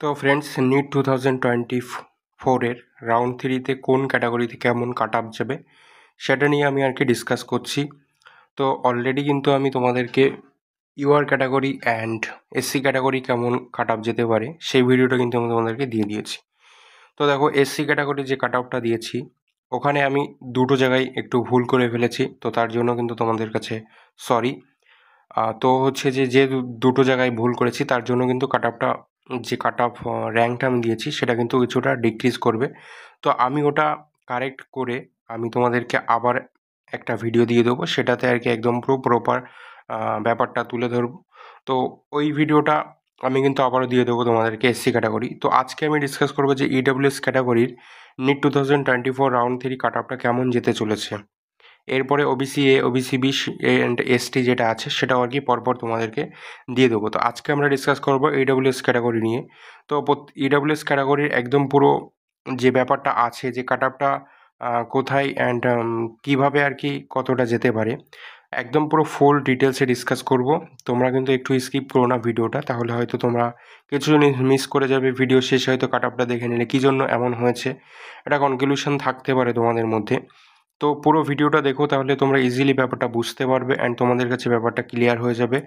তো friends, NEET 2024 round থ্রিতে কোন ক্যাটাগরিতে কেমন কাট আপ যাবে সেটা নিয়ে আমি আর কি ডিসকাস করছি। তো অলরেডি কিন্তু আমি তোমাদেরকে UR category and SC category কেমন কাট আপ যেতে পারে সেই ভিডিওটা কিন্তু আমি তোমাদেরকে দিয়ে দিয়েছি। তো দেখো, এসসি ক্যাটাগরি যে কাট আপটা দিয়েছি ওখানে আমি দুটো জায়গায় একটু ভুল করে ফেলেছি, তো তার জন্য কিন্তু তোমাদের কাছে সরি। তো হচ্ছে যে দুটো জায়গায় ভুল করেছি তার জন্য কিন্তু কাট আপটা, যে কাট অফ র্যাঙ্কটা আমি দিয়েছি সেটা কিন্তু কিছুটা ডিক্রিজ করবে। তো আমি ওটা কারেক্ট করে আমি তোমাদেরকে আবার একটা ভিডিও দিয়ে দেবো, সেটাতে আর কি একদম পুরো প্রপার ব্যাপারটা তুলে ধরবো। তো ওই ভিডিওটা আমি কিন্তু আবারও দিয়ে দেবো তোমাদেরকে এসসি ক্যাটাগরি। তো আজকে আমি ডিসকাস করবো যে ইডব্লিউএস ক্যাটাগরির নিট 2024 রাউন্ড থ্রি কাট আপটা কেমন যেতে চলেছে। এরপরে OBC A, OBC B and ST যেটা আছে সেটাও আর কি পরপর তোমাদেরকে দিয়ে দেবো। তো আজকে আমরা ডিসকাস করবো ইডব্লিউএস ক্যাটাগরি নিয়ে। তো ইডব্লিউএস ক্যাটাগরির একদম পুরো যে ব্যাপারটা আছে, যে কাট আপটা কোথায় অ্যান্ড কীভাবে আর কি কতটা যেতে পারে, একদম পুরো ফুল ডিটেলসে ডিসকাস করব। তোমরা কিন্তু একটু স্কিপ করো না ভিডিওটা, তাহলে হয়তো তোমরা কিছু জিনিস মিস করে যাবে। ভিডিও শেষে হয়তো কাট আপটা দেখে নিলে কী জন্য এমন হয়েছে এটা কনক্লুশন থাকতে পারে তোমাদের মধ্যে। তো পুরো ভিডিওটা দেখো, তাহলে তোমরা ইজিলি ব্যাপারটা বুঝতে পারবে অ্যান্ড তোমাদের কাছে ব্যাপারটা ক্লিয়ার হয়ে যাবে।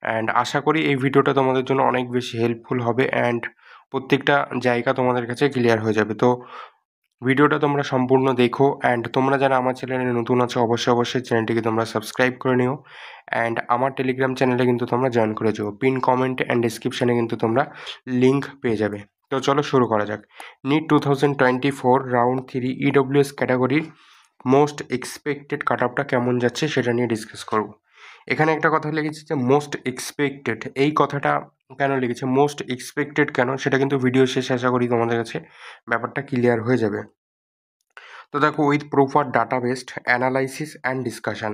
অ্যান্ড আশা করি এই ভিডিওটা তোমাদের জন্য অনেক বেশি হেল্পফুল হবে অ্যান্ড প্রত্যেকটা জায়গা তোমাদের কাছে ক্লিয়ার হয়ে যাবে। তো ভিডিওটা তোমরা সম্পূর্ণ দেখো অ্যান্ড তোমরা যারা আমার চ্যানেলে নতুন আছো অবশ্যই চ্যানেলটিকে তোমরা সাবস্ক্রাইব করে নিও অ্যান্ড আমার টেলিগ্রাম চ্যানেলে কিন্তু তোমরা জয়েন করে যাও। পিন কমেন্ট অ্যান্ড ডিসক্রিপশানে কিন্তু তোমরা লিঙ্ক পেয়ে যাবে। তো চলো শুরু করা যাক। নিট 2024 রাউন্ড থ্রি ইডব্লিউএস ক্যাটাগরির মোস্ট এক্সপেক্টেড কাট আপটা কেমন যাচ্ছে সেটা নিয়ে ডিসকাস করব। এখানে একটা কথা লিখেছি যে মোস্ট এক্সপেক্টেড। এই কথাটা কেন লিখেছে, মোস্ট এক্সপেক্টেড কেন, সেটা কিন্তু ভিডিও শেষে আশা করি তোমাদের কাছে ব্যাপারটা ক্লিয়ার হয়ে যাবে। তো দেখো, with proper data based analysis and discussion,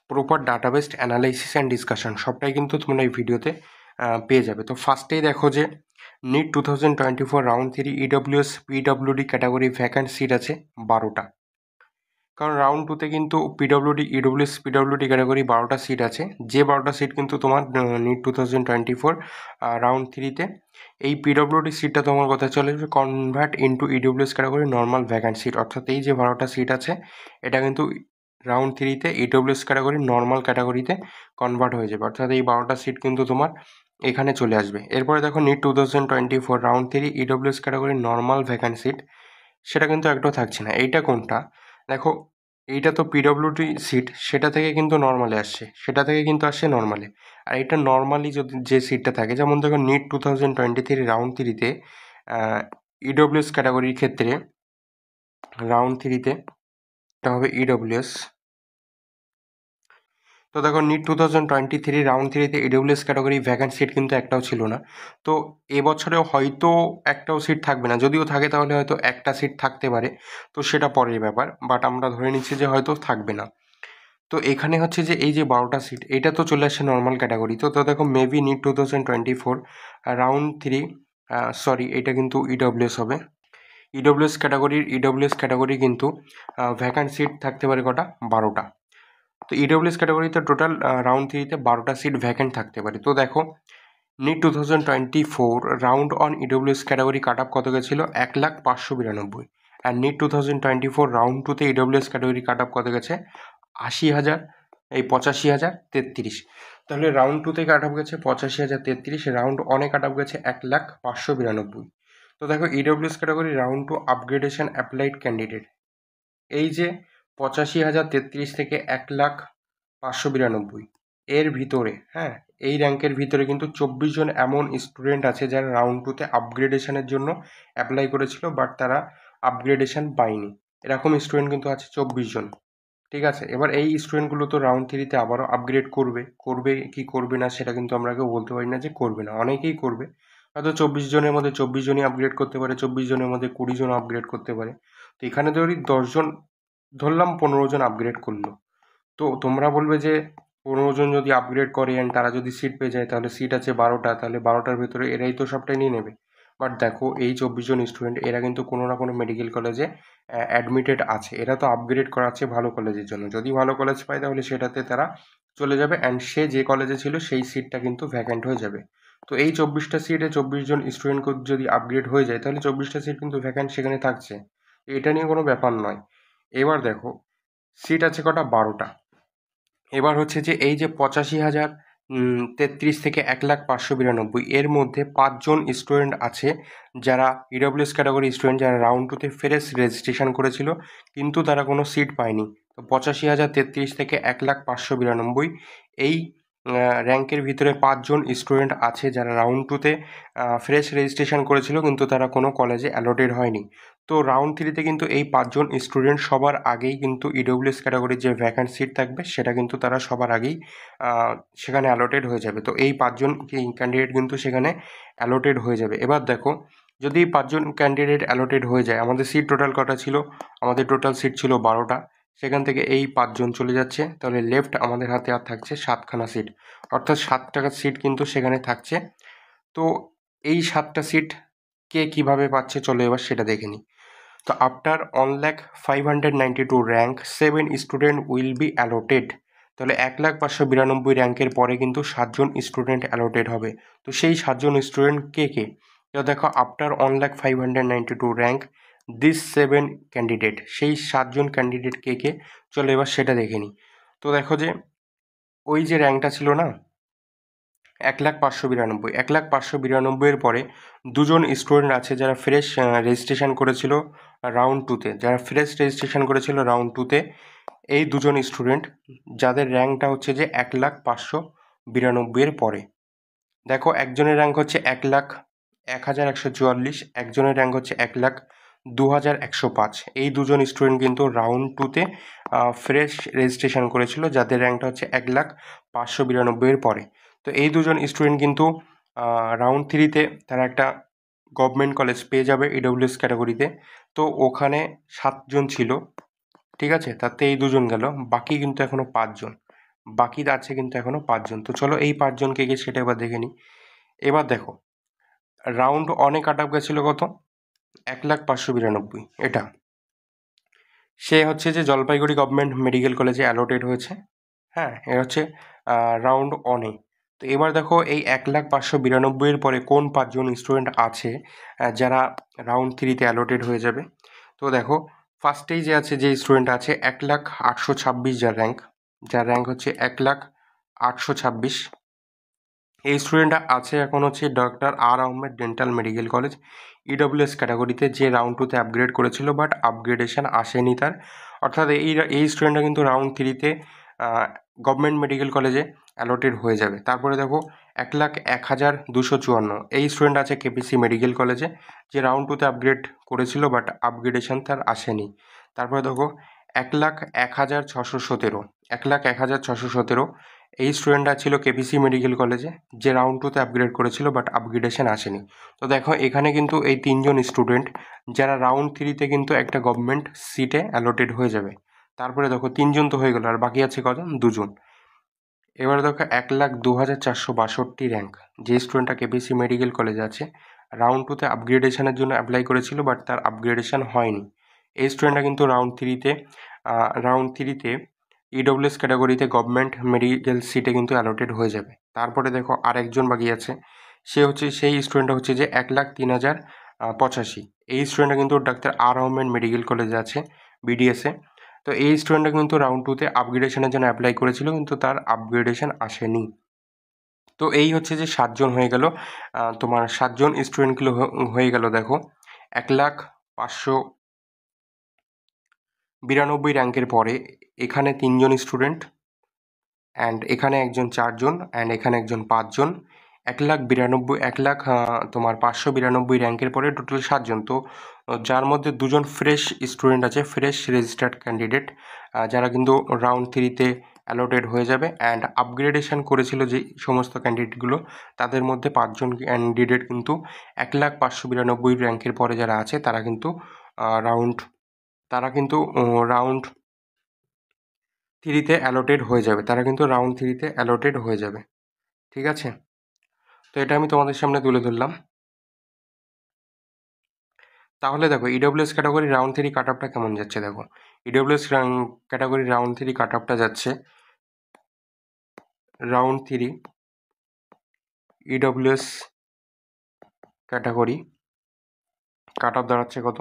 proper data based analysis and discussion সবটাই কিন্তু তোমরা এই ভিডিওতে পেয়ে যাবে। তো ফার্স্টেই দেখো যে NEET 2024 round three EWS PWD category vacant seat আছে 12টা। কারণ রাউন্ড টুতে কিন্তু পিডব্লিউডি ইডব্লিউএস পিডব্লিউডি ক্যাটাগরি 12টা সিট আছে, যে 12টা সিট কিন্তু তোমার নিট 2024 রাউন্ড থ্রিতে এই পিডব্লিউডি সিটটা তোমার কথা চলে যাবে convert into EWS category normal vacant seat. অর্থাৎ এই যে 12টা সিট আছে এটা কিন্তু রাউন্ড থ্রিতে ইডব্লিউএস ক্যাটাগরি নর্মাল ক্যাটাগরিতে কনভার্ট হয়ে যাবে, অর্থাৎ এই 12টা সিট কিন্তু তোমার এখানে চলে আসবে। এরপরে দেখো, NEET 2024 round three EWS category normal vacant seat সেটা কিন্তু একটাও থাকছে না। এইটা কোনটা দেখো, এইটা তো পিডব্লিউডি সিট, সেটা থেকে কিন্তু নর্মালে আসছে, সেটা থেকে কিন্তু আসছে নর্মালে। আর এটা নর্মালি যদি যে সিটটা থাকে, যেমন দেখো নিট 2023 রাউন্ড থ্রিতে ইডব্লিউএস ক্যাটাগরির ক্ষেত্রে রাউন্ড থ্রিতে এটা হবে ইডব্লিউএস। তো দেখো, নিট 2023 রাউন্ড থ্রিতে ইডব্লিউএস ক্যাটাগরি ভ্যাকান্ট সিট কিন্তু একটাও ছিল না। তো এবছরেও হয়তো একটাও সিট থাকবে না, যদিও থাকে তাহলে হয়তো একটা সিট থাকতে পারে, তো সেটা পরের ব্যাপার, বাট আমরা ধরে নিচ্ছি যে হয়তো থাকবে না। তো এখানে হচ্ছে যে এই যে 12টা সিট এটা তো চলে আসছে নর্মাল ক্যাটাগরি। তো দেখো, maybe NEET 2024 round three, sorry এটা কিন্তু ইডব্লিউএস হবে। ইডব্লিউএস ক্যাটাগরি কিন্তু ভ্যাকান্ট সিট থাকতে পারে কটা, 12টা। তো ইডব্লিউএস ক্যাটাগরিতে টোটাল রাউন্ড থ্রিতে 12টা সিট ভ্যাকেন্ট থাকতে পারে। তো দেখো, NEET 2024 round one EWS category cut up কত গেছিলো, 1,05,92। আর নিট 2024 রাউন্ড টুতে ইডব্লিউএস ক্যাটাগরি কাট আপ কত গেছে, 80,000, এই 85,033। তাহলে রাউন্ড টুতে কাট আপ গেছে 85,033, রাউন্ড অনে কাট আপ গেছে 1,05,92। তো দেখো, EWS category round two upgradation applied candidate, এই যে 85,033 থেকে 1,05,92 এর ভিতরে, হ্যাঁ এই র্যাঙ্কের ভিতরে কিন্তু 24 জন এমন স্টুডেন্ট আছে যারা রাউন্ড টুতে আপগ্রেডেশনের জন্য অ্যাপ্লাই করেছিল বাট তারা আপগ্রেডেশন পায়নি। এরকম স্টুডেন্ট কিন্তু আছে 24 জন। ঠিক আছে, এবার এই স্টুডেন্টগুলো তো রাউন্ড থ্রিতে আবারও আপগ্রেড করবে, করবে কি করবে না সেটা কিন্তু আমরা কেউ বলতে পারি না যে করবে না, অনেকেই করবে। হয়তো 24 জনের মধ্যে 24 জনই আপগ্রেড করতে পারে, 24 জনের মধ্যে 20 জন আপগ্রেড করতে পারে। তো এখানে ধরি 10 জন, ধরলাম 15 জন আপগ্রেড করলো। তো তোমরা বলবে যে 15 জন যদি আপগ্রেড করে অ্যান্ড তারা যদি সিট পেয়ে যায়, তাহলে সিট আছে 12টা, তাহলে 12টার ভেতরে এরাই তো সবটাই নিয়ে নেবে। বাট দেখো, এই 24 জন স্টুডেন্ট এরা কিন্তু কোনো না কোনো মেডিকেল কলেজে অ্যাডমিটেড আছে, এরা তো আপগ্রেড করাচ্ছে ভালো কলেজের জন্য। যদি ভালো কলেজ পায় তাহলে সেটাতে তারা চলে যাবে অ্যান্ড সে যে কলেজে ছিল সেই সিটটা কিন্তু ভ্যাকেন্ট হয়ে যাবে। তো এই 24টা সিটে 24 জন স্টুডেন্ট যদি আপগ্রেড হয়ে যায় তাহলে 24টা সিট কিন্তু ভ্যাকান্ট সেখানে থাকছে, এটা নিয়ে কোনো ব্যাপার নয়। এবার দেখো সিট আছে কটা, 12টা। এবার হচ্ছে যে এই যে 85,033 থেকে 1,05,92 এর মধ্যে 5জন স্টুডেন্ট আছে যারা ইডব্লিউএস ক্যাটাগরি স্টুডেন্ট, যারা রাউন্ড টুতে ফ্রেশ রেজিস্ট্রেশন করেছিল কিন্তু তারা কোনো সিট পায়নি। তো 85,033 থেকে 1,05,92 এই র্যাঙ্কের ভিতরে 5জন স্টুডেন্ট আছে যারা রাউন্ড টুতে ফ্রেশ রেজিস্ট্রেশন করেছিল কিন্তু তারা কোনো কলেজে অ্যালোটেড হয়নি। তো রাউন্ড থ্রিতে কিন্তু এই 5জন স্টুডেন্ট সবার আগেই কিন্তু ইডব্লিউএস ক্যাটাগরির যে ভ্যাকান্ট সিট থাকবে সেটা কিন্তু তারা সবার আগেই সেখানে অ্যালোটেড হয়ে যাবে। তো এই 5জন ক্যান্ডিডেট কিন্তু সেখানে অ্যালোটেড হয়ে যাবে। এবার দেখো যদি 5জন ক্যান্ডিডেট অ্যালোটেড হয়ে যায়, আমাদের সিট টোটাল কটা ছিল, আমাদের টোটাল সিট ছিল 12টা, সেখান থেকে এই 5জন চলে যাচ্ছে, তাহলে লেফট আমাদের হাতে আর থাকছে 7খানা সিট, অর্থাৎ 7টা সিট কিন্তু সেখানে থাকছে। তো এই 7টা সিট কে কীভাবে পাচ্ছে চলো এবার সেটা দেখে নিই। তো after 1,05,92 rank 7 student will be allotted. তাহলে 1,05,92 র্যাঙ্কের পরে কিন্তু 7জন স্টুডেন্ট অ্যালোটেড হবে। তো সেই 7জন স্টুডেন্ট কে কে? তো দেখো আফটার 1,05,92 র্যাঙ্ক দিস 7 ক্যান্ডিডেট, সেই 7জন ক্যান্ডিডেট কে কে চলো এবার সেটা দেখে নিই। তো দেখো যে ওই যে র্যাঙ্কটা ছিল না 1,05,92, 1,05,92 পরে 2জন স্টুডেন্ট আছে যারা ফ্রেশ রেজিস্ট্রেশন করেছিল রাউন্ড টুতে, যারা ফ্রেশ রেজিস্ট্রেশন করেছিল রাউন্ড টুতে, এই 2জন স্টুডেন্ট যাদের র্যাঙ্কটা হচ্ছে যে 1,05,92 পরে। দেখো একজনের র্যাঙ্ক হচ্ছে 1,01,144, একজনের র্যাঙ্ক হচ্ছে 1,02,105। এই 2জন স্টুডেন্ট কিন্তু রাউন্ড টুতে ফ্রেশ রেজিস্ট্রেশন করেছিল যাদের র্যাঙ্কটা হচ্ছে 1,05,92 পরে। তো এই 2জন স্টুডেন্ট কিন্তু রাউন্ড থ্রিতে তারা একটা গভর্নমেন্ট কলেজ পেয়ে যাবে ইডব্লিউএস ক্যাটাগরিতে। তো ওখানে 7জন ছিল, ঠিক আছে, তাতে এই 2জন গেল, বাকি কিন্তু এখনও 5জন বাকি আছে, কিন্তু এখনও 5জন। তো চলো এই 5জনকে গিয়ে সেটা এবার দেখে নিই। এবার দেখো রাউন্ড অনে কাট অফ গেছিলো কত, 1,05,92, এটা সে হচ্ছে যে জলপাইগুড়ি গভর্নমেন্ট মেডিকেল কলেজে অ্যালোটেড হয়েছে। হ্যাঁ, এ হচ্ছে রাউন্ড অনে। তো এবার দেখো এই 1,05,92 পরে কোন 5জন স্টুডেন্ট আছে যারা রাউন্ড থ্রিতে অ্যালোটেড হয়ে যাবে। তো দেখো ফার্স্টেই যে আছে, যে স্টুডেন্ট আছে 1,08,26, যার র্যাঙ্ক হচ্ছে 1,08,26, এই স্টুডেন্টটা আছে এখন হচ্ছে doctor R Ahmed dental medical college EWS ক্যাটাগরিতে, যে রাউন্ড টুতে আপগ্রেড করেছিল বাট আপগ্রেডেশন আসেনি তার, অর্থাৎ এই স্টুডেন্টটা কিন্তু রাউন্ড থ্রিতে গভর্নমেন্ট মেডিকেল কলেজে অ্যালোটেড হয়ে যাবে। তারপরে দেখো 1,01,254, এই স্টুডেন্ট আছে কেপিসি মেডিকেল কলেজে, যে রাউন্ড টুতে আপগ্রেড করেছিল বাট আপগ্রেডেশন তার আসেনি। তারপরে দেখো 1,01,617, 1,01,617, এই স্টুডেন্টটা ছিল কেপিসি মেডিকেল কলেজে, যে রাউন্ড টুতে আপগ্রেড করেছিল বাট আপগ্রেডেশন আসেনি। তো দেখো এখানে কিন্তু এই 3জন স্টুডেন্ট যারা রাউন্ড থ্রিতে কিন্তু একটা গভর্নমেন্ট সিটে অ্যালোটেড হয়ে যাবে। তারপরে দেখো 3জন তো হয়ে গেল, আর বাকি আছে কজন, 2জন। এবারে দেখো 1,02,462 র্যাঙ্ক, যে স্টুডেন্টটা কেপিসি মেডিকেল কলেজে আছে, রাউন্ড টুতে আপগ্রেডেশনের জন্য অ্যাপ্লাই করেছিল বাট তার আপগ্রেডেশন হয়নি। এই স্টুডেন্টটা কিন্তু রাউন্ড থ্রিতে ইডব্লিউএস ক্যাটাগরিতে গভর্নমেন্ট মেডিকেল সিটে কিন্তু অ্যালোটেড হয়ে যাবে। তারপরে দেখো আরেকজন বাকি আছে, সেই স্টুডেন্টটা হচ্ছে যে 1,03,085, এই স্টুডেন্টটা কিন্তু ডাক্তার আর আহমেদ মেডিকেল কলেজে আছে বিডিএসে। তো এই স্টুডেন্টটা কিন্তু রাউন্ড টুতে আপগ্রেডেশনের জন্য অ্যাপ্লাই করেছিল কিন্তু তার আপগ্রেডেশন আসেনি। তো এই হচ্ছে যে 7জন হয়ে গেল, তোমার 7জন স্টুডেন্টগুলো হয়ে গেল। দেখো 1,05,92 র্যাঙ্কের পরে এখানে 3জন স্টুডেন্ট, অ্যান্ড এখানে একজন 4জন, অ্যান্ড এখানে একজন 5জন, 592 র্যাঙ্কের পরে টোটাল 7জন। তো যার মধ্যে 2জন ফ্রেশ স্টুডেন্ট আছে, ফ্রেশ রেজিস্টার্ড ক্যান্ডিডেট, যারা কিন্তু রাউন্ড থ্রিতে অ্যালোটেড হয়ে যাবে, অ্যান্ড আপগ্রেডেশন করেছিল যে সমস্ত ক্যান্ডিডেটগুলো, তাদের মধ্যে 5জন ক্যান্ডিডেট কিন্তু 1,05,92 র্যাঙ্কের পরে যারা আছে তারা কিন্তু রাউন্ড থ্রিতে অ্যালোটেড হয়ে যাবে, ঠিক আছে। তো এটা আমি তোমাদের সামনে তুলে ধরলাম। তাহলে দেখো ইডব্লিউএস ক্যাটাগরি রাউন্ড থ্রি কাট অফটা কেমন যাচ্ছে। দেখো ইডব্লিউএস ক্যাটাগরি রাউন্ড থ্রি কাট অফটা যাচ্ছে, round three EWS category cut off দাঁড়াচ্ছে কত?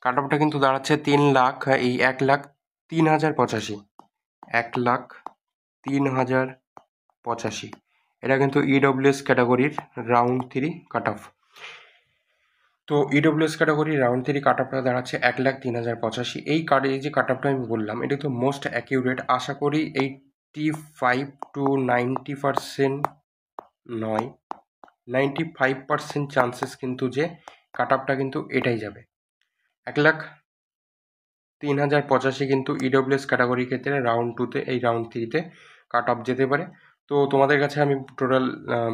কাট অফটা কিন্তু দাঁড়াচ্ছে 1,03,085। 1,03,085। এটা কিন্তু ইডব্লিউএস ক্যাটাগরির রাউন্ড 3 কাট অফ। তো ইডব্লিউএস ক্যাটাগরি রাউন্ড 3 কাট অফটা দাঁড়াচ্ছে 1,03,085। এই যে কাট অফটা আমি বললাম এটা তো মোস্ট অ্যাকিউরেট। আশা করি 85 to 90% নয়, 95% চান্সেস কিন্তু যে কাট অফটা কিন্তু এটাই যাবে। 1,03,085 কিন্তু ইডব্লিউএস ক্যাটাগরির ক্ষেত্রে রাউন্ড 2তে, এই রাউন্ড 3তে কাট অফ যেতে পারে। তো তোমাদের কাছে আমি টোটাল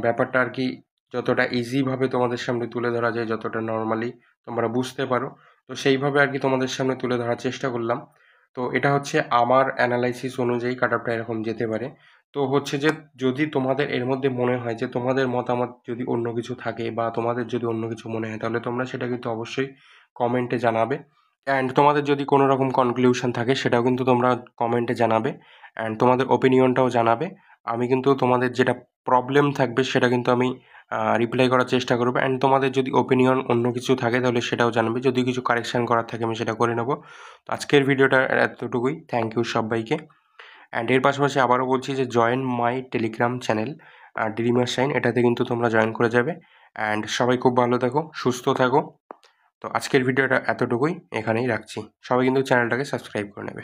ব্যাপারটা আর কি যতটা ইজিভাবে তোমাদের সামনে তুলে ধরা যায়, যতটা নর্মালি তোমরা বুঝতে পারো, তো সেইভাবে আর কি তোমাদের সামনে তুলে ধরার চেষ্টা করলাম। তো এটা হচ্ছে আমার অ্যানালাইসিস অনুযায়ী কাট অফটা এরকম যেতে পারে। তো হচ্ছে যে যদি তোমাদের এর মধ্যে মনে হয় যে তোমাদের মতামত যদি অন্য কিছু থাকে বা তোমাদের যদি অন্য কিছু মনে হয়, তাহলে তোমরা সেটা কিন্তু অবশ্যই কমেন্টে জানাবে। অ্যান্ড তোমাদের যদি কোনো রকম কনক্লিউশন থাকে সেটাও কিন্তু তোমরা কমেন্টে জানাবে, অ্যান্ড তোমাদের ওপিনিয়নটাও জানাবে। আমি কিন্তু তোমাদের যেটা প্রবলেম থাকবে সেটা কিন্তু আমি রিপ্লাই করার চেষ্টা করবো। অ্যান্ড তোমাদের যদি ওপিনিয়ন অন্য কিছু থাকে তাহলে সেটাও জানাবে। যদি কিছু কারেকশান করার থাকে আমি সেটা করে নেবো। তো আজকের ভিডিওটা এতটুকুই। থ্যাংক ইউ সবাইকে। অ্যান্ড এর পাশাপাশি আবারও বলছি যে join my Telegram channel dreamer shine, এটাতে কিন্তু তোমরা জয়েন করে যাবে। অ্যান্ড সবাই খুব ভালো থাকো, সুস্থ থাকো। তো আজকের ভিডিওটা এতটুকুই, এখানেই রাখছি। সবাই কিন্তু চ্যানেলটাকে সাবস্ক্রাইব করে নেবে।